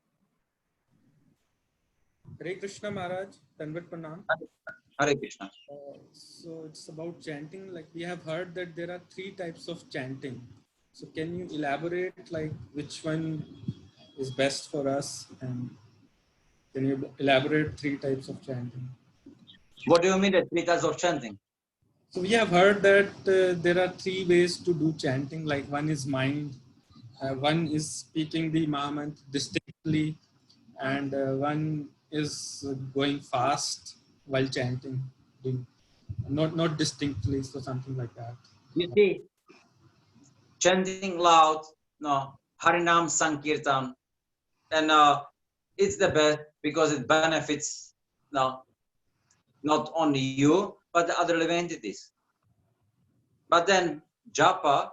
Hare Krishna Maharaj, Tanvat Pranam. Hare Krishna. So it's about chanting. Like we have heard that there are 3 types of chanting. So can you elaborate like which one is best for us, and can you elaborate 3 types of chanting? What do you mean the 3 types of chanting? So we have heard that there are 3 ways to do chanting. Like one is mind, one is speaking the Mahamantra distinctly, and one is going fast while chanting, not distinctly, so something like that. You see, chanting loud, Harinam Sankirtan, and it's the best because it benefits not only you, but the other living entities. But then japa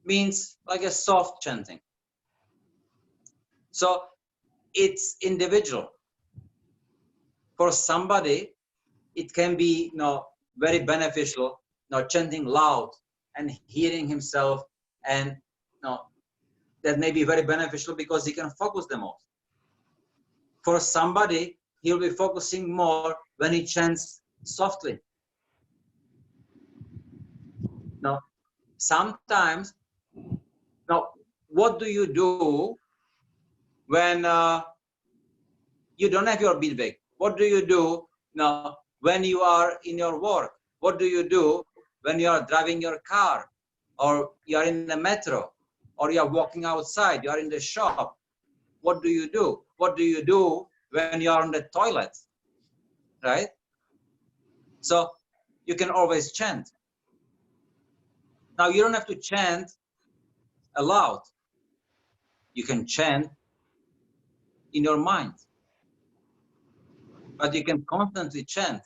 means like a soft chanting. So it's individual. For somebody, it can be very beneficial, chanting loud and hearing himself, and that may be very beneficial because he can focus the most. For somebody, he'll be focusing more when he chants softly. Now, sometimes, what do you do when you don't have your feedback? What do you do when you are in your work? What do you do when you are driving your car, or you are in the metro, or you are walking outside, you are in the shop? What do you do? What do you do when you are on the toilet, right? So you can always chant. Now you don't have to chant aloud. You can chant in your mind, but you can constantly chant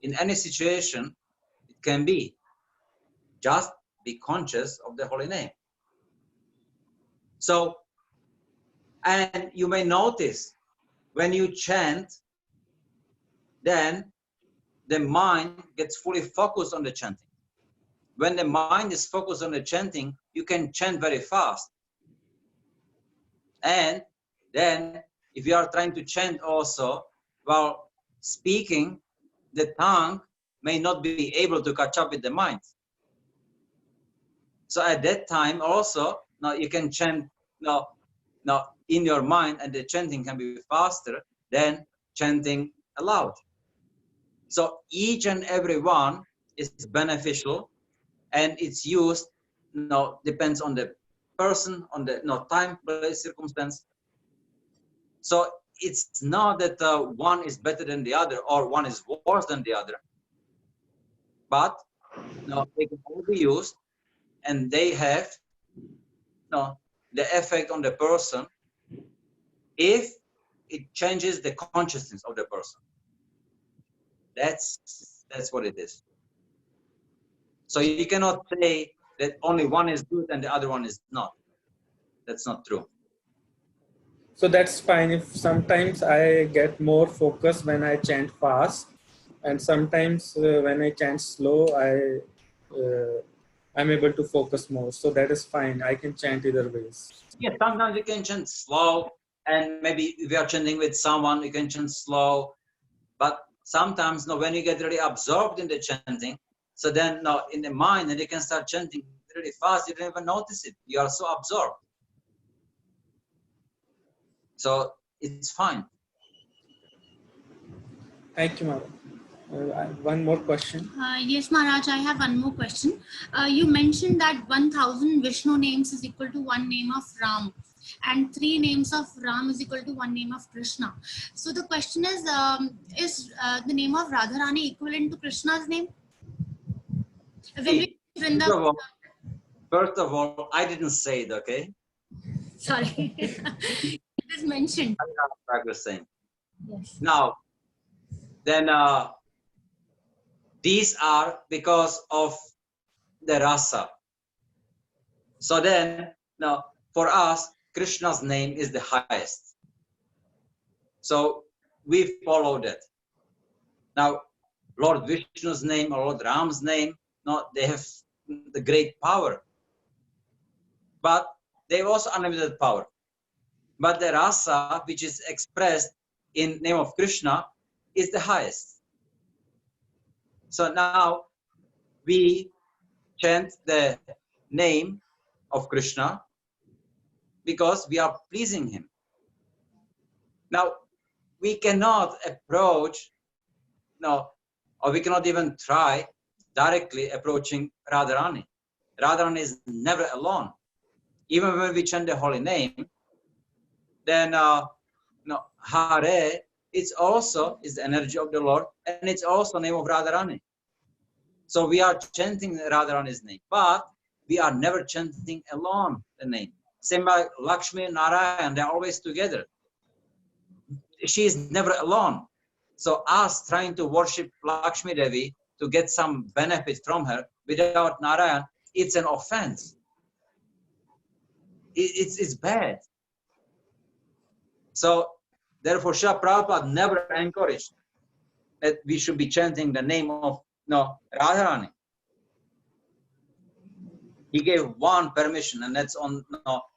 in any situation. It can be just be conscious of the holy name. So, and you may notice when you chant, then the mind gets fully focused on the chanting. When the mind is focused on the chanting, you can chant very fast. And then if you are trying to chant also while speaking, the tongue may not be able to catch up with the mind. So at that time also, now you can chant now in your mind, and the chanting can be faster than chanting aloud. So each and every one is beneficial, and it's used depends on the person, on the time, place, circumstance. So it's not that one is better than the other or one is worse than the other, but they can all be used, and they have the effect on the person if it changes the consciousness of the person. That's what it is. So you cannot say that only one is good and the other one is not. That's not true. So that's fine if sometimes I get more focus when I chant fast, And sometimes when I chant slow, I'm able to focus more. So that is fine. I can chant either ways. Yeah, sometimes you can chant slow, and maybe if you are chanting with someone, you can chant slow. But sometimes, when you get really absorbed in the chanting, so then in the mind, and you can start chanting really fast, you don't even notice it. You are so absorbed. So it's fine. Thank you, Maharaj. One more question. Yes, Maharaj, I have one more question. You mentioned that 1000 Vishnu names is equal to one name of Ram, and 3 names of Ram is equal to one name of Krishna. So the question is the name of Radharani equivalent to Krishna's name? When we First of all, I didn't say it, okay? Sorry. It is mentioned. I was saying. Yes. Now, then these are because of the rasa. So then, now for us, Krishna's name is the highest. So we follow that. Now, Lord Vishnu's name or Lord Ram's name, they have the great power. But they have also unlimited power. But the rasa, which is expressed in name of Krishna, is the highest. So now we chant the name of Krishna because we are pleasing him. Now, we cannot approach, or we cannot even try directly approaching Radharani. Radharani is never alone. Even when we chant the holy name, then Hare, it's also is the energy of the Lord, and it's also name of Radharani. So we are chanting Radharani's name, but we are never chanting alone the name. Same like Lakshmi and Narayan, they're always together. She is never alone. So us trying to worship Lakshmi Devi to get some benefit from her without Narayan, it's an offense. It's bad. So therefore, Srila Prabhupada never encouraged that we should be chanting the name of Radharani. He gave one permission, and that's on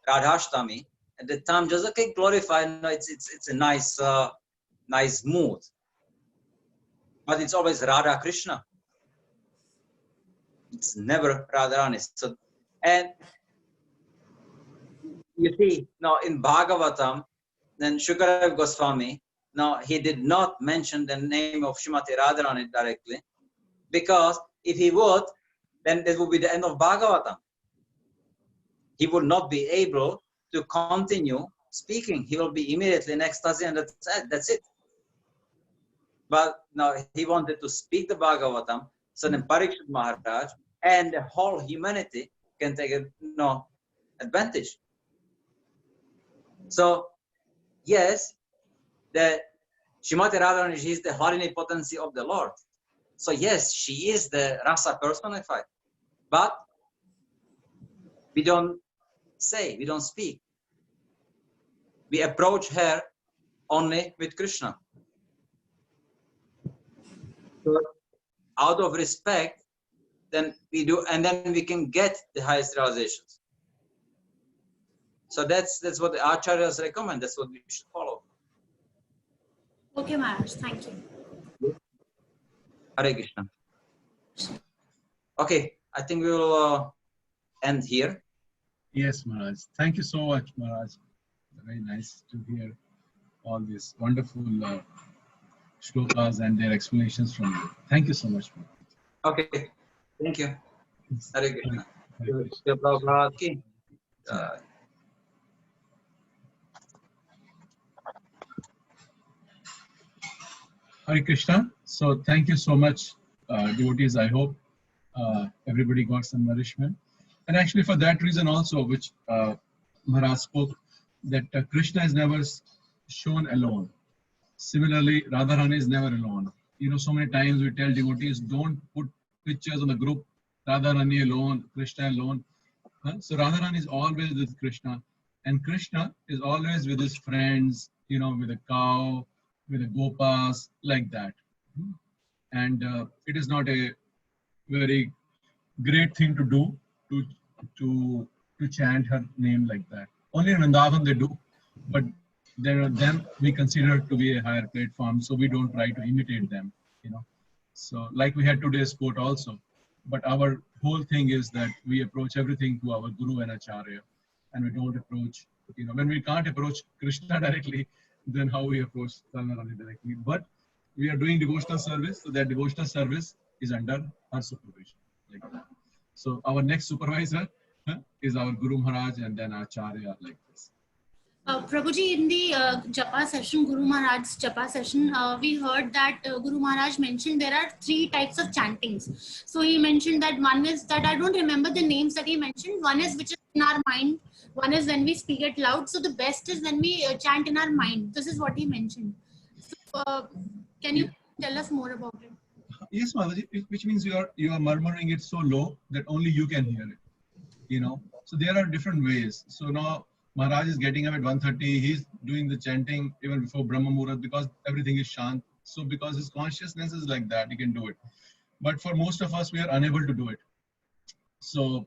Radhashtami. At the time, just okay, glorify. It's a nice mood, but it's always Radha Krishna. It's never Radharani. So, and you see, in Bhagavatam, then Shukadev Goswami, he did not mention the name of Srimati Radharani directly, because if he would, then that would be the end of Bhagavatam. He would not be able to continue speaking. He will be immediately in ecstasy, and that's it. But now he wanted to speak the Bhagavatam, so then Parikshit Maharaj and the whole humanity can take advantage. So, yes, the Srimati Radharani is the Harini potency of the Lord. So yes, she is the rasa personified. But we don't say, we don't speak. We approach her only with Krishna. So out of respect, then we do, and then we can get the highest realizations. So that's what the acharyas recommend. That's what we should follow. Okay, Maharaj. Thank you. Hare Krishna. Okay, I think we will end here. Yes, Maharaj. Thank you so much, Maharaj. Very nice to hear all these wonderful shlokas and their explanations from you. Thank you so much, Maharaj. Okay, thank you. Hare Krishna. Hare Krishna. Hare Krishna. So thank you so much, devotees. I hope everybody got some nourishment. And actually for that reason also, which Maharaj spoke, that Krishna is never shown alone. Similarly, Radharani is never alone. So many times we tell devotees, don't put pictures on the group, Radharani alone, Krishna alone. So Radharani is always with Krishna. And Krishna is always with his friends, with a cow, with the gopas, like that. and it is not a very great thing to do to to chant her name like that. Only in Vrindavan they do, but then we consider to be a higher platform, so we don't try to imitate them, you know. So like we had today's quote also, but our whole thing is that we approach everything to our Guru and Acharya, and we don't approach, you know, when we can't approach Krishna directly, then how we approach Radharani directly. But we are doing devotional service, so that devotional service is under our supervision. Like that. So our next supervisor is our Guru Maharaj and then Acharya, like this. Prabhuji, in the Japa session, Guru Maharaj's Japa session, we heard that Guru Maharaj mentioned there are 3 types of chantings. So he mentioned that one is that I don't remember the names that he mentioned. One is which is in our mind. One is when we speak it loud. So the best is when we chant in our mind. This is what he mentioned. So can you tell us more about it? Yes, Mataji, which means you are murmuring it so low that only you can hear it. You know, so there are different ways. So now Maharaj is getting up at 1:30. He's doing the chanting even before Brahma Muhurat because everything is shant. So because his consciousness is like that, he can do it. But for most of us, we are unable to do it. So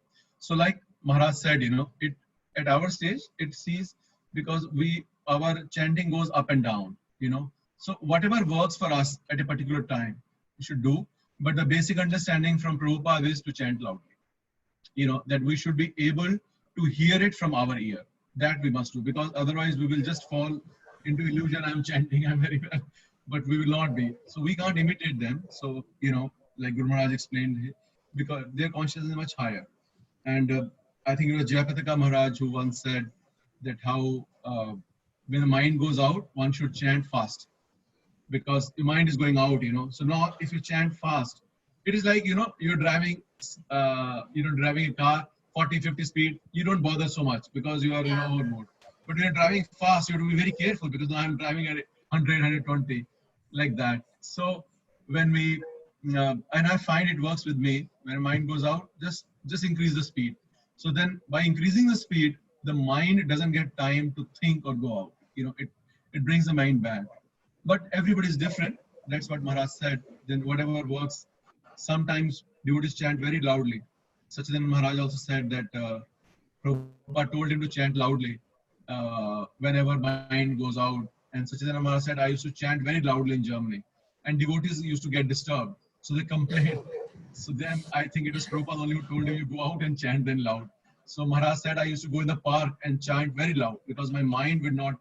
like Maharaj said, you know, it at our stage it sees because our chanting goes up and down. You know, so whatever works for us at a particular time, we should do. But the basic understanding from Prabhupada is to chant loudly. You know, that we should be able to hear it from our ear. That we must do, because otherwise we will just fall into illusion. I'm chanting, I'm very well, but we will not be. So we can't imitate them. So, you know, like Guru Maharaj explained, because their consciousness is much higher. And I think it was Jayapataka Maharaj who once said that how when the mind goes out, one should chant fast, because the mind is going out, you know. So now if you chant fast, it is like, you know, you're driving driving a car 40-50 speed, you don't bother so much because you are in overload. But when you're driving fast, you have to be very careful, because now I'm driving at 100, 120, like that. So when we and I find it works with me, when mind goes out, just increase the speed. So then by increasing the speed, the mind doesn't get time to think or go out. You know, it brings the mind back. But everybody is different. That's what Maharaj said. Then whatever works. Sometimes devotees chant very loudly. Sachidananda Maharaj also said that Prabhupada told him to chant loudly whenever mind goes out. And Sachidananda Maharaj said, I used to chant very loudly in Germany. And devotees used to get disturbed. So they complained. So then I think it was Prabhupada only who told him, you go out and chant then loud. So Maharaj said, I used to go in the park and chant very loud because my mind would not,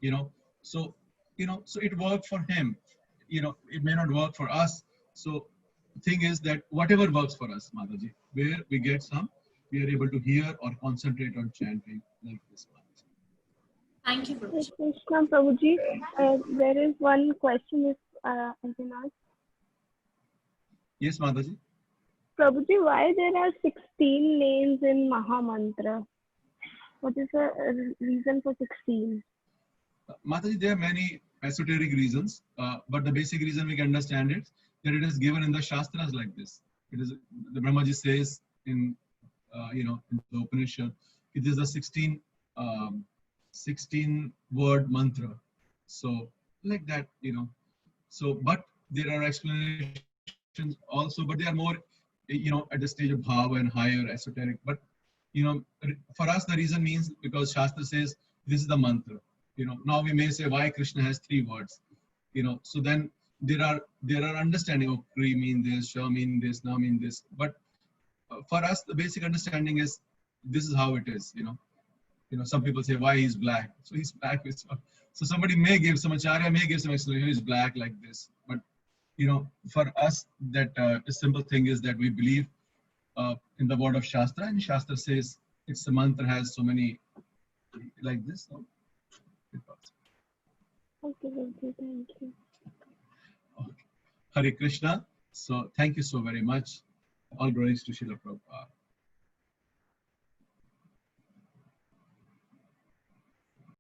you know. So it worked for him. You know, it may not work for us. So thing is that whatever works for us, Mataji, where we get we are able to hear or concentrate on chanting like this. Thank you, Prabhuji. Krishna Prabhuji, there is one question if I can ask. Yes, Mataji. Prabhuji, why there are 16 names in Maha Mantra? What is the reason for 16? Mataji, there are many esoteric reasons, but the basic reason we can understand it, that it is given in the Shastras like this. It is, the Brahmaji says in the Upanishad, it is a 16 word mantra. So like that, you know. So, but there are explanations also, but they are more, you know, at the stage of bhava and higher esoteric. But, you know, for us, the reason means because Shastra says this is the mantra. You know, now we may say why Krishna has 3 words. You know, so then there are understanding of Kri mean this, Sha mean this, Na mean this. But for us, the basic understanding is this is how it is. You know, some people say why he's black. So he's black. So somebody may give, some acharya may give some explanation. He's black like this. But you know, for us, that the simple thing is that we believe in the word of Shastra, and Shastra says it's the mantra has so many like this. So Okay, thank you. Okay. Hare Krishna. So thank you so very much. All glories to Srila Prabhupada.